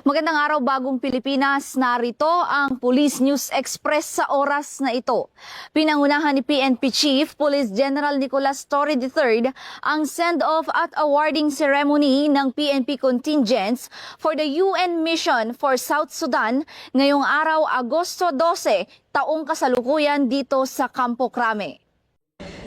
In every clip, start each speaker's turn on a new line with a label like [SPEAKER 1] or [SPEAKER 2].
[SPEAKER 1] Magandang araw, Bagong Pilipinas. Narito ang Police News Express sa oras na ito. Pinangunahan ni PNP Chief Police General Nicolas Torre III ang send-off at awarding ceremony ng PNP contingents for the UN Mission for South Sudan ngayong araw, Agosto 12, taong kasalukuyan dito sa Campo Crame.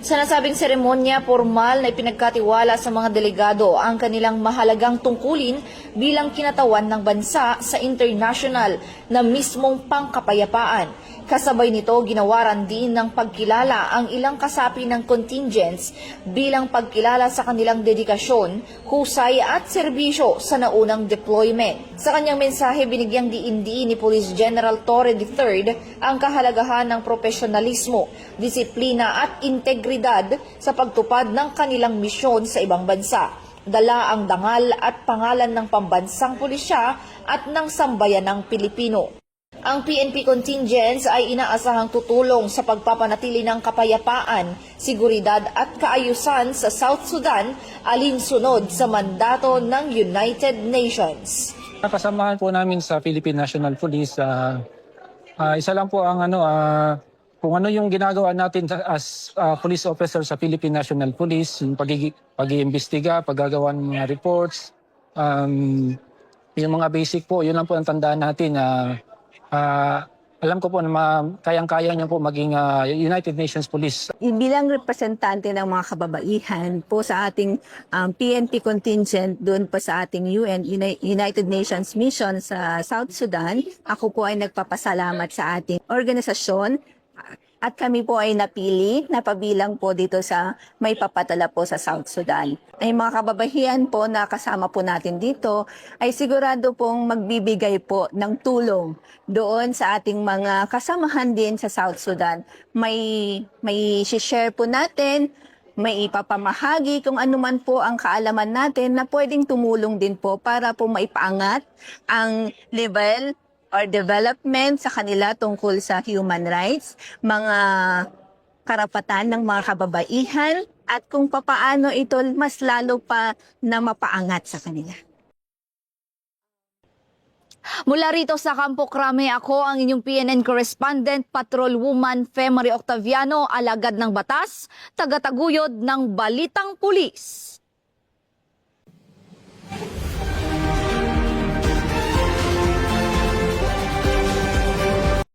[SPEAKER 1] Sa nasabing seremonya, formal na ipinagkatiwala sa mga delegado ang kanilang mahalagang tungkulin bilang kinatawan ng bansa sa international na mismong pangkapayapaan. Kasabay nito, ginawaran din ng pagkilala ang ilang kasapi ng contingents bilang pagkilala sa kanilang dedikasyon, husay at serbisyo sa naunang deployment. Sa kanyang mensahe, binigyang diin-diin ni Police General Torre III ang kahalagahan ng profesionalismo, disiplina at integridad sa pagtupad ng kanilang misyon sa ibang bansa. Dala ang dangal at pangalan ng pambansang pulisya at ng sambayanang Pilipino. Ang PNP contingents ay inaasahang tutulong sa pagpapanatili ng kapayapaan, seguridad at kaayusan sa South Sudan alinsunod sa mandato ng United Nations.
[SPEAKER 2] Kasamahan po namin sa Philippine National Police, isa lang po ang kung ano yung ginagawa natin as police officer sa Philippine National Police, yung pag-iimbestiga, paggagawa ng mga reports, yung mga basic po, yun lang po ang tandaan natin na alam ko po na kayang-kaya niyo po maging United Nations Police.
[SPEAKER 3] Bilang representante ng mga kababaihan po sa ating PNP contingent doon po sa ating United Nations Mission sa South Sudan, ako po ay nagpapasalamat sa ating organisasyon at kami po ay napili na pabilang po dito sa may papatala po sa South Sudan. Ay mga kababaihan po na kasama po natin dito ay sigurado pong magbibigay po ng tulong doon sa ating mga kasamahan din sa South Sudan. May share po natin, may ipapamahagi kung ano man po ang kaalaman natin na pwedeng tumulong din po para po maipaangat ang level or development sa kanila tungkol sa human rights, mga karapatan ng mga kababaihan, at kung papaano ito mas lalo pa na mapaangat sa kanila.
[SPEAKER 1] Mula rito sa Campo Crame, ako ang inyong PNN correspondent, Patrol Woman Fe Marie Octaviano, alagad ng batas, tagataguyod ng Balitang Pulis.